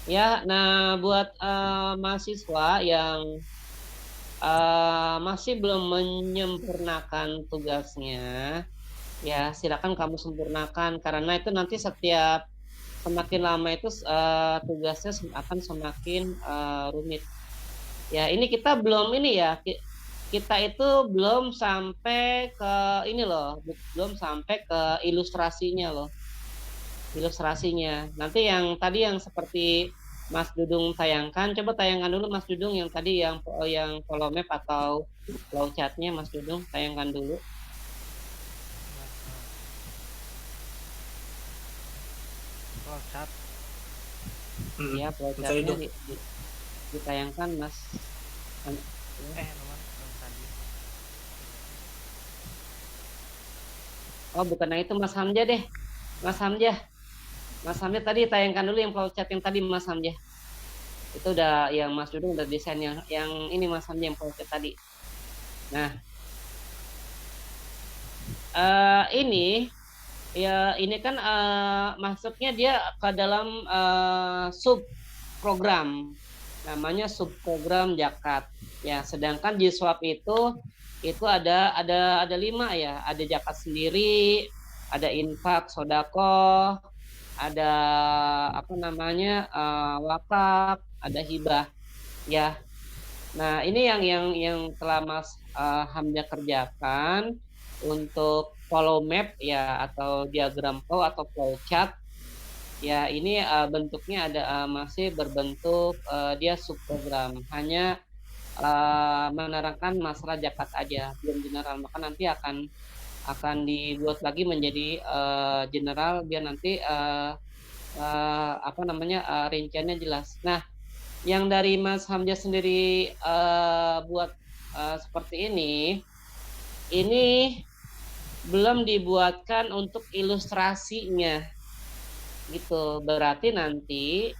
Ya, nah buat mahasiswa yang masih belum menyempurnakan tugasnya, ya silakan kamu sempurnakan karena itu nanti semakin lama itu tugasnya akan semakin rumit. Ya, ini kita belum ini ya, kita itu belum sampai ke ini loh, belum sampai ke ilustrasinya loh. Ilustrasinya. Nanti yang tadi yang seperti Mas Dudung tayangkan, coba tayangkan dulu Mas Dudung yang tadi yang follow map atau flowchartnya Mas Dudung tayangkan dulu. Flowchart. Ya, Sorry flowchartnya dong. ditayangkan Mas. Ya. Teman yang tadi. Oh, bukan itu Mas Hamzah deh. Mas Hamzah. Mas Hamzah tadi tayangkan dulu yang flowchart yang tadi Mas Hamzah. Itu udah yang Mas Dudung udah desain yang ini Mas Hamzah yang flowchart tadi. Nah, ini ya ini kan masuknya dia ke dalam sub program namanya subprogram Jakat. Ya, sedangkan di swap itu ada 5 ya, ada Jakat sendiri, ada infak, sodako, ada apa namanya wakaf, ada hibah. Ya, nah ini yang telah Mas Hamzah kerjakan untuk follow map ya atau diagram flow atau flowchart. Ya, ini bentuknya masih berbentuk dia subprogram, hanya menerangkan masalah zakat aja, belum general. Maka nanti akan dibuat lagi menjadi general biar nanti apa namanya rinciannya jelas. Nah, yang dari Mas Hamzah sendiri buat seperti ini belum dibuatkan untuk ilustrasinya, gitu. Berarti nanti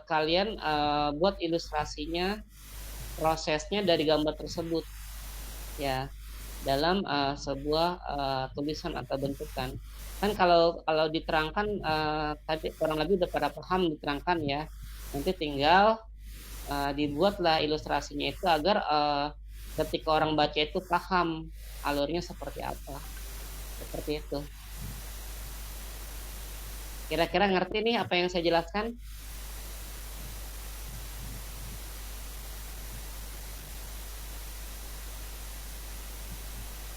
kalian buat ilustrasinya, prosesnya dari gambar tersebut, ya, dalam sebuah tulisan atau bentukan. Kan kalau diterangkan tadi kurang lebih udah pada paham diterangkan ya. Nanti tinggal dibuatlah ilustrasinya itu agar ketika orang baca itu paham alurnya seperti apa. Seperti itu. Kira-kira ngerti nih apa yang saya jelaskan?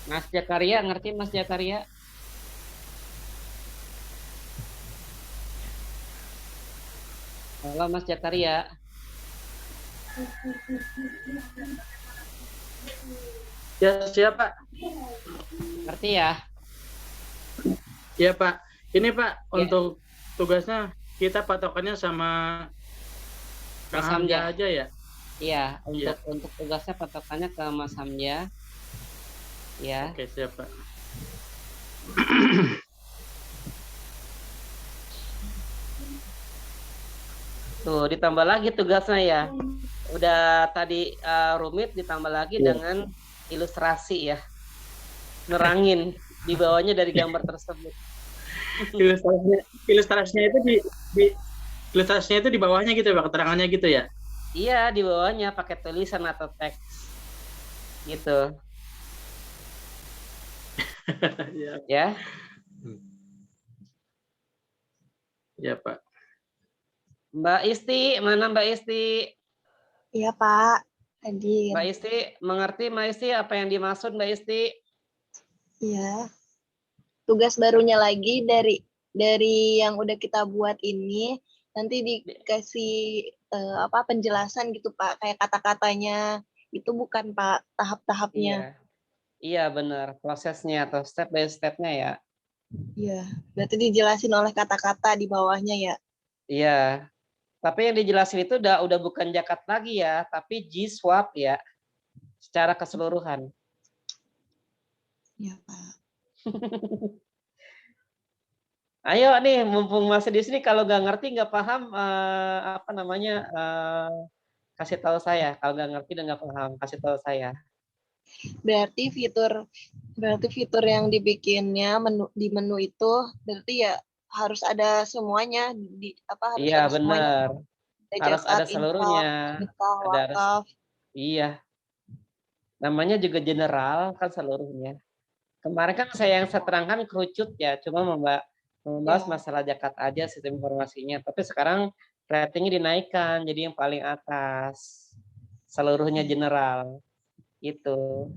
Mas Jakaria, ngerti Mas Jakaria? Halo Mas Jakaria. Ya, siapa? Ngerti ya? Ya, Pak. Ini, Pak, Ya, untuk tugasnya kita patokannya sama Kang Mas Hamzah Hamzah. aja ya? Iya, Iya. untuk tugasnya patokannya ke Mas Hamzah. Ya. Oke, siap, Pak. Tuh, ditambah lagi tugasnya ya. Udah tadi rumit ditambah lagi dengan ilustrasi ya. Nerangin di bawahnya dari gambar tersebut. Ilustrasinya itu di ilustrasinya itu di bawahnya gitu ya, Pak, keterangannya gitu ya? Iya, di bawahnya pakai tulisan atau teks. Gitu. Ya. Ya. Ya, Pak. Mbak Isti, mana Mbak Isti? Iya, Pak. Hadir. Mbak Isti, mengerti Mbak Isti apa yang dimaksud Mbak Isti? Iya. Tugas barunya lagi dari yang udah kita buat ini nanti dikasih penjelasan gitu, Pak, kayak kata-katanya. Itu bukan, Pak, tahap-tahapnya. Iya. Iya, benar. Prosesnya atau step by step-nya ya. Iya. Berarti dijelasin oleh kata-kata di bawahnya ya. Iya. Tapi yang dijelasin itu udah bukan zakat lagi ya, tapi G-swap ya. Secara keseluruhan. Iya, Pak. Ayo nih, mumpung masih di sini, kalau nggak ngerti, nggak paham, apa namanya, kasih tahu saya. Kalau nggak ngerti dan nggak paham, kasih tahu saya. Berarti fitur yang dibikinnya di menu itu berarti ya harus ada semuanya harus Iya, ada semuanya. bener. Ada Harus zakat, ada infak, seluruhnya. sedekah, Ada wakaf. iya. Namanya juga general kan seluruhnya. Kemarin kan saya terangkan kerucut ya, cuma membahas Ya. masalah zakat aja sistem informasinya. Tapi sekarang ratingnya dinaikkan jadi yang paling atas. Seluruhnya general. Itu.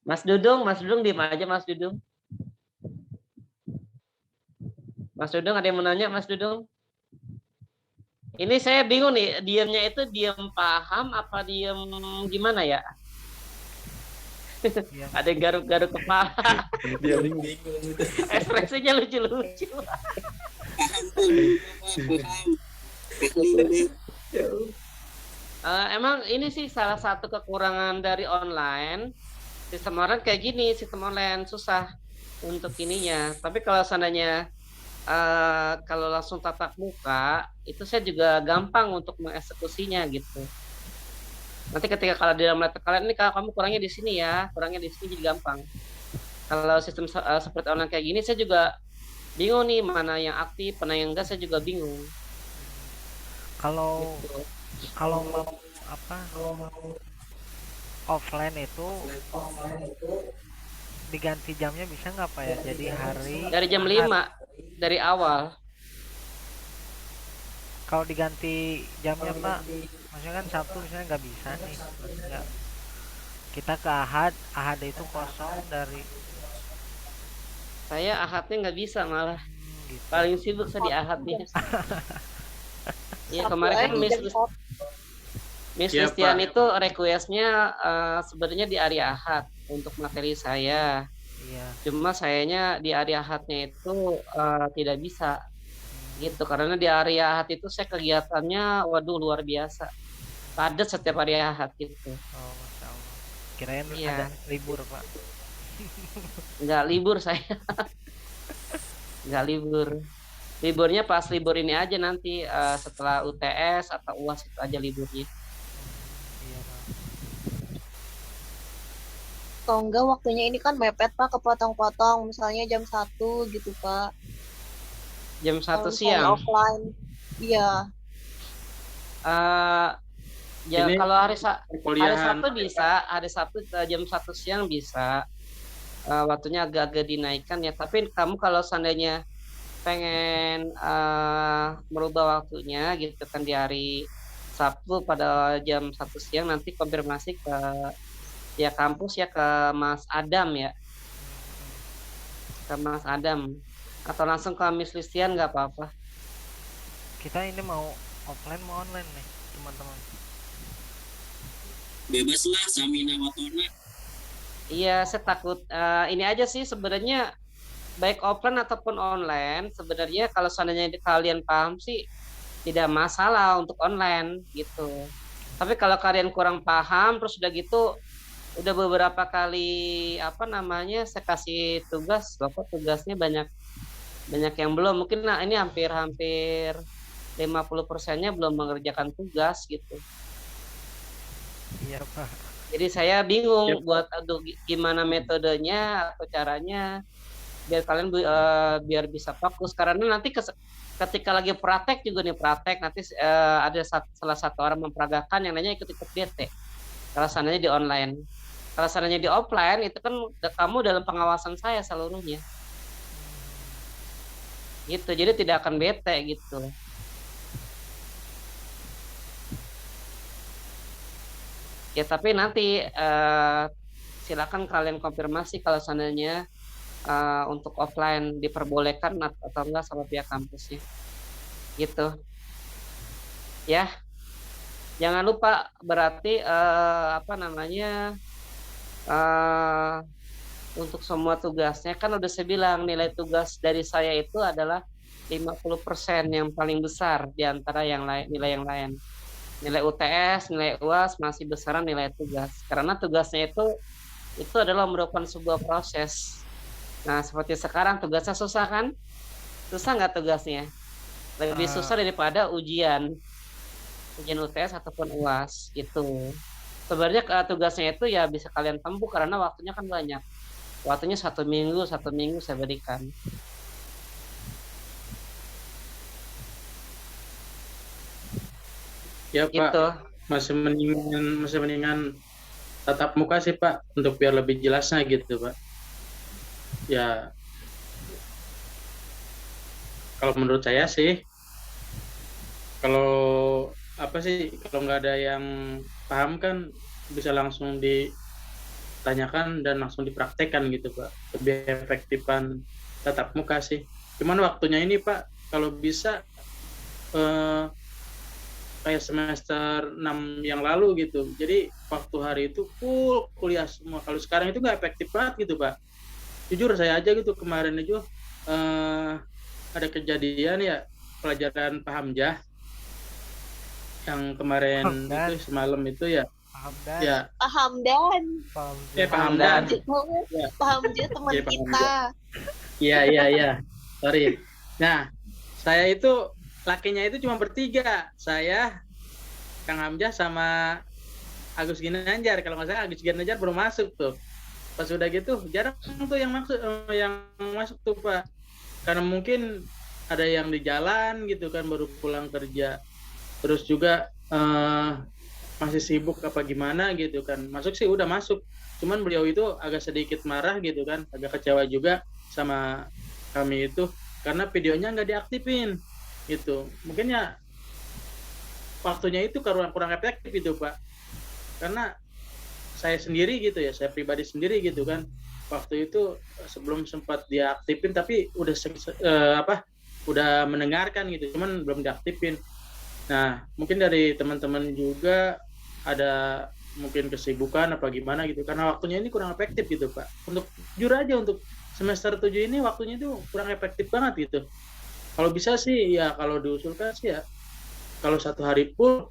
Mas Dudung diem aja Mas Dudung. Mas Dudung ada yang mau nanya Mas Dudung? Ini saya bingung nih, diemnya itu diem paham apa diem gimana ya? Iya. Ada yang garuk-garuk kepala. Dia bingung gitu. Ekspresinya lucu-lucu. Emang ini sih salah satu kekurangan dari online. Sistem online kayak gini, sistem online susah untuk ininya. Tapi kalau seandainya kalau langsung tatap muka, itu saya juga gampang untuk mengeksekusinya gitu. Nanti ketika kalau di dalam laptop kalian ini kalau kamu kurangnya di sini ya, kurangnya di sini jadi gampang. Kalau sistem seperti online kayak gini, saya juga bingung nih mana yang aktif, mana yang enggak, saya juga bingung. Kalau Gitu. kalau mau offline itu diganti jamnya bisa nggak Pak ya? Jadi hari Dari jam Ahad. 5 dari awal. Kalau diganti jamnya Pak, maksudnya kan Sabtu misalnya nggak bisa nih. Nggak. Kita ke Ahad itu kosong dari Saya ahadnya nggak bisa malah. gitu. Paling sibuk saya di ahadnya. Iya Sabtu kemarin kan aja jam satu. Miss Iya, Listian Pak. itu requestnya sebenarnya di hari Ahad untuk materi saya. Iya. Cuma sayanya di hari Ahadnya itu tidak bisa gitu karena di hari Ahad itu saya kegiatannya waduh luar biasa. Padat setiap hari Ahad gitu. Oh, Masya Allah. Kirain Iya. ada libur Pak. Nggak libur saya. Nggak libur. Liburnya pas libur ini aja nanti setelah UTS atau UAS itu aja liburnya. Iya Pak. Kalau enggak waktunya ini kan mepet Pak, kepotong-potong. Misalnya jam 1 gitu Pak. Jam 1 Kalau misalnya siang. offline. Iya. Ya Ini kalau hari perkuliahan. Sabtu bisa, hari Sabtu jam 1 siang bisa. Waktunya agak-agak dinaikkan ya. Tapi kamu kalau seandainya pengen merubah waktunya gitu kan di hari Sabtu pada jam 1 siang nanti konfirmasi ke ya kampus ya ke Mas Adam ya. Ke Mas Adam. Atau langsung ke Miss Listian nggak apa-apa. Kita ini mau offline mau online nih teman-teman. Bebas lah Samina Watona. Iya, saya takut ini aja sih sebenarnya baik offline ataupun online sebenarnya kalau seandainya kalian paham sih tidak masalah untuk online gitu. Tapi kalau kalian kurang paham terus udah gitu udah beberapa kali saya kasih tugas, Bapak tugasnya banyak yang belum. Mungkin ini hampir 50%-nya belum mengerjakan tugas gitu. Iya Pak. Jadi saya bingung Ya, buat gimana metodenya atau caranya biar kalian biar bisa fokus karena nanti ketika lagi praktek juga nih nanti ada salah satu orang memperagakan yang nanya ikut-ikut DT kalau seandainya di online. Kalau seandainya di offline itu kan kamu dalam pengawasan saya seluruhnya gitu, jadi tidak akan bete gitu. Ya tapi nanti silakan kalian konfirmasi kalau seandainya untuk offline diperbolehkan atau enggak sama pihak kampusnya gitu ya. Jangan lupa berarti untuk semua tugasnya kan udah saya bilang nilai tugas dari saya itu adalah 50% yang paling besar di antara nilai yang lain. Nilai UTS, nilai UAS masih besaran nilai tugas. Karena tugasnya itu adalah merupakan sebuah proses. Nah, seperti sekarang tugasnya susah kan? Susah nggak tugasnya? Lebih susah daripada ujian UTS ataupun UAS gitu. Sebenarnya tugasnya itu ya bisa kalian tempuh karena waktunya kan banyak. Waktunya 1 minggu saya berikan. Ya Pak, Gitu. masih mendingan tatap muka sih Pak, untuk biar lebih jelasnya gitu Pak. Ya, kalau menurut saya sih, kalau apa sih, kalau nggak ada yang paham kan bisa langsung ditanyakan dan langsung dipraktekkan gitu Pak. Lebih efektifan tatap muka sih. Cuman waktunya ini Pak, kalau bisa eh, kayak semester 6 yang lalu gitu. Jadi waktu hari itu full kuliah semua. Kalau sekarang itu nggak efektif banget gitu Pak. Jujur saya aja gitu kemarin itu ada kejadian ya, pelajaran Pak Hamzah yang kemarin Hamdan. itu semalam itu ya. Paham dan Ya, Paham dan paham Pak Hamdan. Hamdan. lanjut banget. Ya. Paham aja teman Iya, paham kita. Iya. Sorry. Nah, saya itu lakinya itu cuma bertiga. Saya, Kang Hamzah sama Agus Ginanjar. Kalau nggak salah Agus Ginanjar belum masuk tuh. Pas udah gitu jarang tuh yang masuk tuh Pak. Karena mungkin ada yang di jalan gitu kan, baru pulang kerja. Terus juga masih sibuk apa gimana gitu kan. Masuk sih udah masuk. Cuman beliau itu agak sedikit marah gitu kan, agak kecewa juga sama kami itu karena videonya nggak diaktifin gitu. Mungkin ya waktunya itu kurang efektif itu Pak. Karena saya sendiri gitu ya, saya pribadi sendiri gitu kan, waktu itu sebelum sempat diaktifin tapi udah udah mendengarkan gitu, cuman belum diaktifin. Nah, mungkin dari teman-teman juga ada mungkin kesibukan apa gimana gitu, karena waktunya ini kurang efektif gitu Pak. Untuk jujur aja untuk semester 7 ini waktunya itu kurang efektif banget gitu. Kalau bisa sih ya, kalau diusulkan sih ya, kalau satu hari full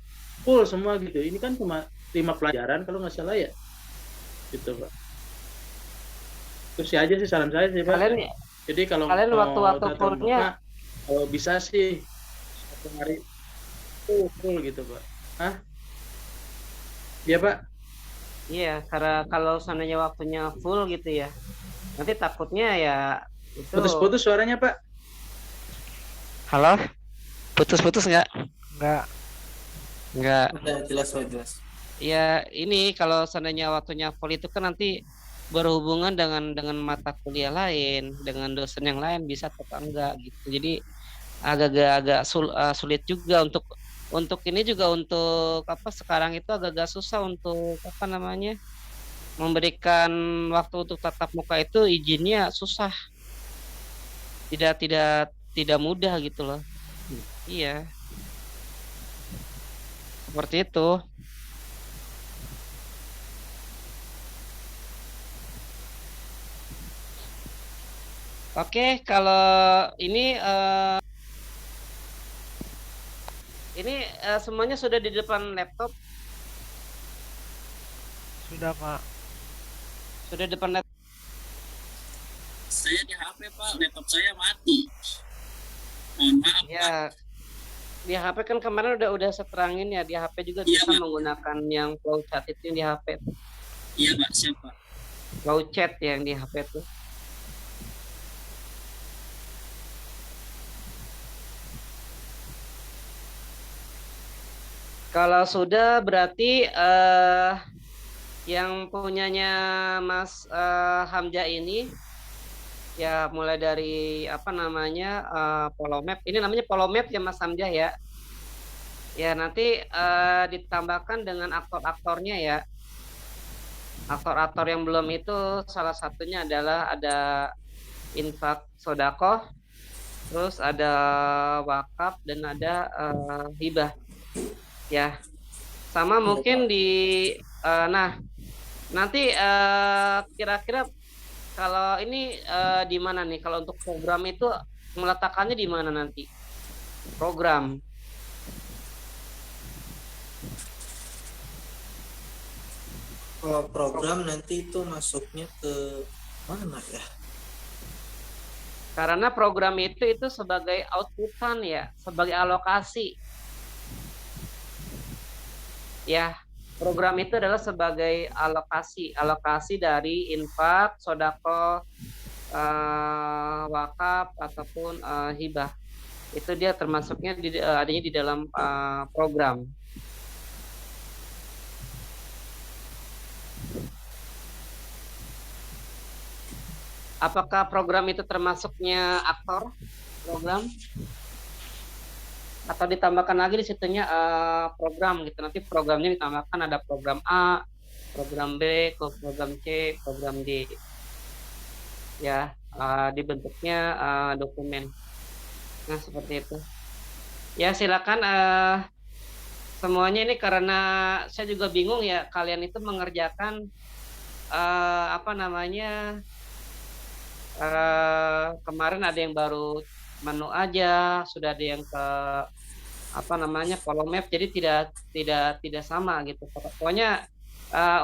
semua gitu. Ini kan cuma 5 pelajaran kalau nggak salah ya, gitu Pak. Terus sih aja sih saran saya sih Pak. Jadi kalau Kalian waktu-waktu tatap fullnya muka, kalau bisa sih satu hari full gitu Pak. Hah? Iya Pak. iya, karena kalau seandainya waktunya full gitu ya, nanti takutnya ya itu. Putus-putus suaranya Pak. Halo? Putus-putus nggak? enggak. Nggak. Udah jelas Pak, jelas. Ya ini kalau seandainya waktunya full itu kan nanti berhubungan dengan mata kuliah lain, dengan dosen yang lain bisa atau enggak gitu. Jadi agak-agak sulit juga untuk ini juga, untuk apa, sekarang itu agak-agak susah untuk apa namanya, memberikan waktu untuk tatap muka itu, izinnya susah, tidak mudah gitu loh. Iya, seperti itu. Oke, kalau ini semuanya sudah di depan laptop, Sudah Pak. sudah di depan laptop. Saya di HP Pak, laptop saya mati. Mohon maaf Pak. Ya, di HP kan kemarin udah saya terangin ya, di HP juga Iya, bisa Pak. menggunakan yang flow chat itu yang di HP, Iya Pak, siap Pak. flow chat yang di HP tuh. Kalau sudah berarti yang punyanya Mas Hamzah ini ya, mulai dari apa namanya, Polomap. Ini namanya Polomap ya Mas Hamzah ya. Ya nanti ditambahkan dengan aktor-aktornya ya. Aktor-aktor yang belum itu salah satunya adalah ada infak sodakoh, terus ada wakaf, dan ada hibah ya. Sama mungkin nah nanti kira-kira kalau ini di mana nih, kalau untuk program itu meletakkannya di mana nanti program? Kalau program nanti itu masuknya ke mana ya? Karena program itu sebagai outputan ya, sebagai alokasi ya. Program itu adalah sebagai alokasi dari infak, sodako, wakaf ataupun hibah. Itu dia termasuknya adanya di dalam program. Apakah program itu termasuknya aktor program? Atau ditambahkan lagi di situnya program gitu. Nanti programnya ditambahkan ada program A, program B, program C, program D. Ya, dibentuknya dokumen. Nah, seperti itu. Ya, silakan semuanya ini karena saya juga bingung ya, kalian itu mengerjakan apa namanya? Kemarin ada yang baru menu aja, sudah ada yang ke apa namanya follow map, jadi tidak sama gitu. Pokoknya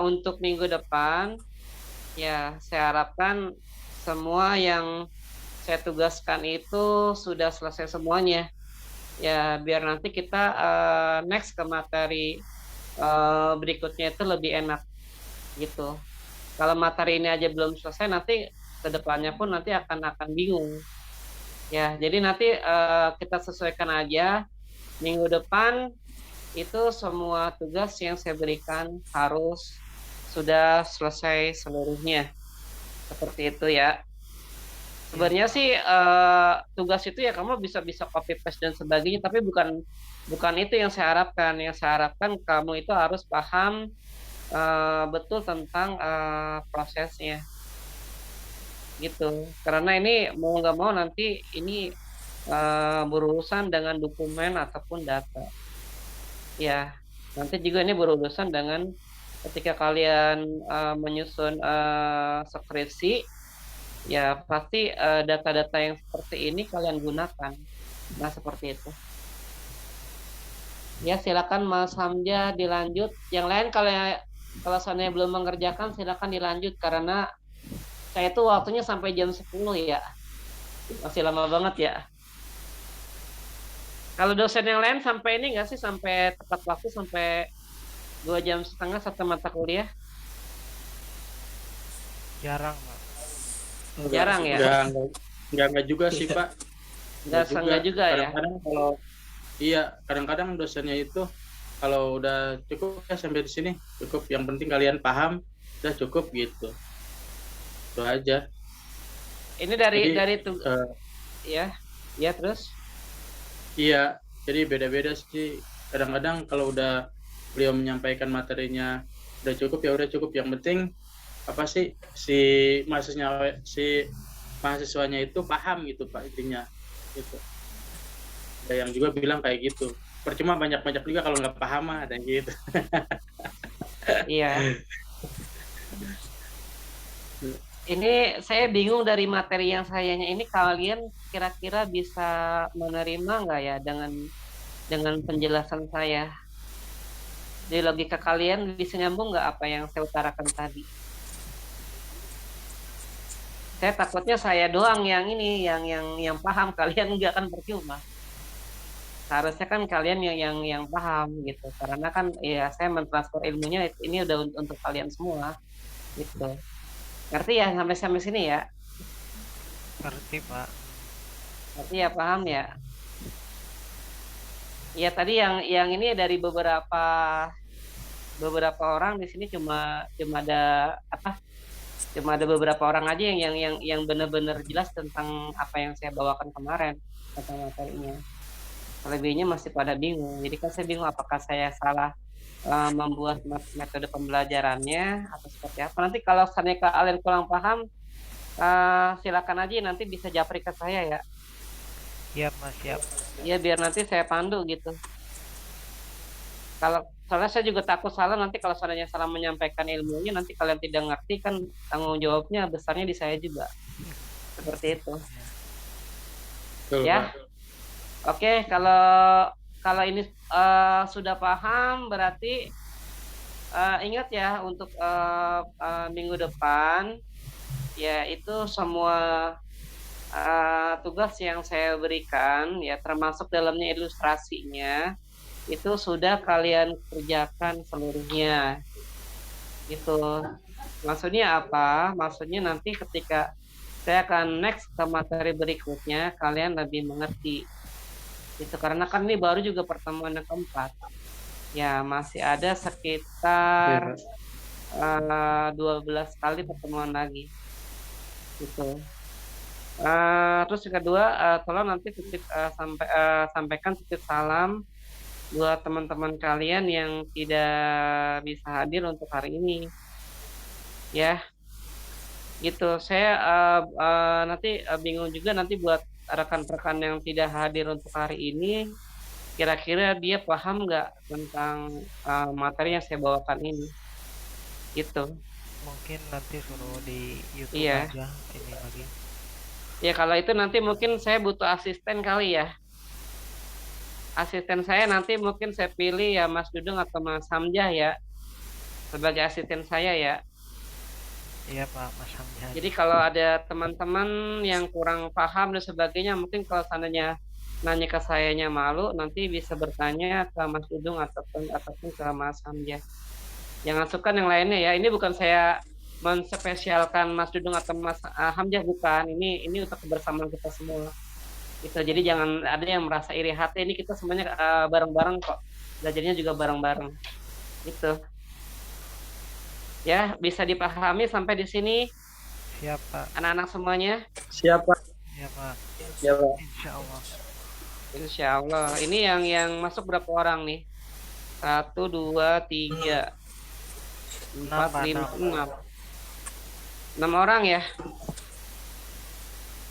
untuk minggu depan ya saya harapkan semua yang saya tugaskan itu sudah selesai semuanya. Ya biar nanti kita next ke materi berikutnya itu lebih enak gitu. Kalau materi ini aja belum selesai, nanti kedepannya pun nanti akan bingung. Ya, jadi nanti kita sesuaikan aja. Minggu depan itu semua tugas yang saya berikan harus sudah selesai seluruhnya. Seperti itu ya. Sebenarnya sih tugas itu ya kamu bisa copy paste dan sebagainya, tapi bukan itu yang saya harapkan. Yang saya harapkan kamu itu harus paham betul tentang prosesnya. Gitu, karena ini mau nggak mau nanti ini berurusan dengan dokumen ataupun data. Ya, nanti juga ini berurusan dengan ketika kalian menyusun skripsi, ya pasti data-data yang seperti ini kalian gunakan. Nah, seperti itu. Ya, silakan Mas Hamzah dilanjut. Yang lain kalau saya belum mengerjakan silakan dilanjut karena saya itu waktunya sampai jam 10 ya. Masih lama banget ya. Kalau dosen yang lain sampai ini nggak sih? Sampai tepat waktu, sampai 2,5 jam satu mata kuliah? Jarang, Pak. Jarang ya? Enggak juga sih, Pak. Enggak juga ya? Kadang-kadang dosennya itu kalau udah cukup ya sampai di sini, cukup. Yang penting kalian paham, udah cukup gitu. Itu aja. Ini dari ya terus? Iya, jadi beda-beda sih. Kadang-kadang kalau udah beliau menyampaikan materinya udah cukup ya udah cukup. Yang penting apa sih si mahasiswanya itu paham gitu Pak, intinya gitu. Ada yang juga bilang kayak gitu. Percuma banyak-banyak juga kalau nggak paham ada yang gitu. Iya. Ini saya bingung dari materi yang sayanya ini, kalian kira-kira bisa menerima nggak ya dengan penjelasan saya? Di logika kalian bisa nyambung nggak apa yang saya utarakan tadi? Saya takutnya saya doang yang ini yang paham, kalian nggak, kan percuma. Seharusnya kan kalian yang paham gitu, karena kan ya saya mentransfer ilmunya ini udah untuk kalian semua gitu. Ngerti ya sampai sini ya? Ngerti, Pak. Ngerti ya, paham ya? Ya tadi yang ini dari beberapa orang di sini cuma ada beberapa orang aja yang benar-benar jelas tentang apa yang saya bawakan kemarin tentang materinya. Selebihnya masih pada bingung. Jadi kan saya bingung apakah saya salah membuat metode pembelajarannya atau seperti apa. Nanti kalau kalian kurang paham, silakan aja nanti bisa japri ke saya ya. Siap, Mas, siap. Ya biar nanti saya pandu gitu. Soalnya saya juga takut salah, nanti kalau seandainya salah menyampaikan ilmunya, nanti kalian tidak ngerti, kan tanggung jawabnya besarnya di saya juga. Seperti itu. Betul, Ya. Pak. Oke, kalau ini sudah paham, berarti ingat ya untuk minggu depan, ya itu semua tugas yang saya berikan, ya termasuk dalamnya ilustrasinya, itu sudah kalian kerjakan seluruhnya. Gitu. Maksudnya apa? Maksudnya nanti ketika saya akan next ke materi berikutnya, kalian lebih mengerti. Itu karena kan ini baru juga pertemuan yang keempat. Ya, masih ada sekitar 12 kali pertemuan lagi. Gitu. Terus yang kedua, tolong nanti sampaikan titip salam buat teman-teman kalian yang tidak bisa hadir untuk hari ini. Ya, gitu. Saya nanti bingung juga nanti buat rekan-rekan yang tidak hadir untuk hari ini, kira-kira dia paham nggak tentang materi yang saya bawakan ini, gitu. Mungkin nanti suruh di YouTube Iya. aja ini lagi. Ya kalau itu nanti mungkin saya butuh asisten kali ya. Asisten saya nanti mungkin saya pilih ya Mas Dudung atau Mas Hamzah ya, sebagai asisten saya ya. Iya Pak, Mas Hamzah. Jadi kalau ada teman-teman yang kurang paham dan sebagainya, mungkin kalau seandainya nanya ke sayanya malu, nanti bisa bertanya ke Mas Dudung ataupun ke Mas Hamzah. Jangan suka yang lainnya ya. Ini bukan saya menspesialkan Mas Dudung atau Mas Hamzah, bukan. Ini untuk kebersamaan kita semua. Gitu. Jadi jangan ada yang merasa iri hati. Ini kita semuanya bareng-bareng kok. Belajarnya juga bareng-bareng. Gitu. Ya, bisa dipahami sampai di sini Siap Pak. anak-anak semuanya? Siapa? Iya Pak. Siapa? Insya Allah. Insya Allah. Ini yang masuk berapa orang nih? 1, 2, 3, 4, 5, 6. 6 orang ya.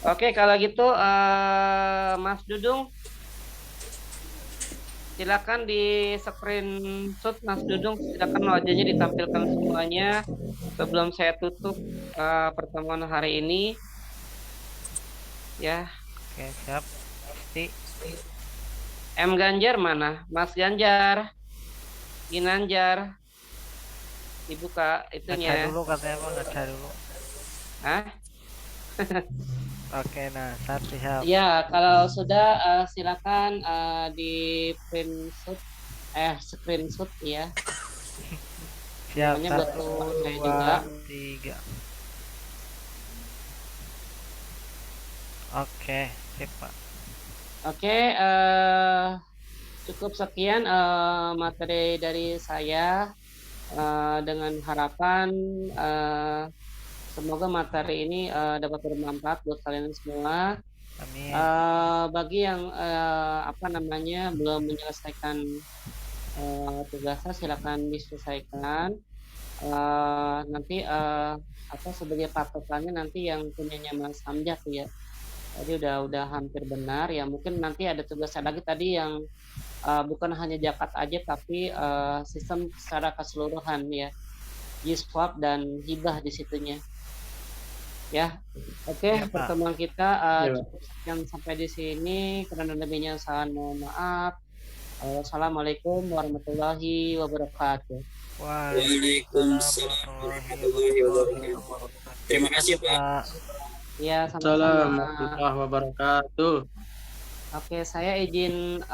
Oke, kalau gitu Mas Dudung, silakan di screenshot Mas Dudung, silakan wajahnya ditampilkan semuanya sebelum saya tutup pertemuan hari ini. Ya. Oke, siap. Pasti. M Ganjar mana? Mas Ganjar, Ginanjar, dibuka itunya. Ngaca dulu katanya Pak, ngaca dulu. Hah? Oke, nah siap. Ya, kalau sudah silakan di screenshot ya. Siap. Namanya buat 1, saya 2, juga. 3. Oke, sip Pak. Oke, cukup sekian materi dari saya dengan harapan semoga materi ini dapat bermanfaat buat kalian semua. Amin. Bagi yang belum menyelesaikan tugasnya, silakan diselesaikan. Nanti sebagai patokannya nanti yang punyanya Mas Hamzah tuh ya. Tadi udah hampir benar ya. Mungkin nanti ada tugasnya lagi tadi yang bukan hanya jakat aja tapi sistem secara keseluruhan ya. Jiswab dan hibah di situnya. Ya, oke, Ya, Pak. pertemuan kita Ya, cukup sekian sampai di sini. Kurang lebihnya saya mohon maaf. Assalamualaikum warahmatullahi wabarakatuh. Waalaikumsalam warahmatullahi wabarakatuh. Terima kasih Pak. Pak. Ya, Assalamualaikum sama-sama. warahmatullahi wabarakatuh. Oke, saya izin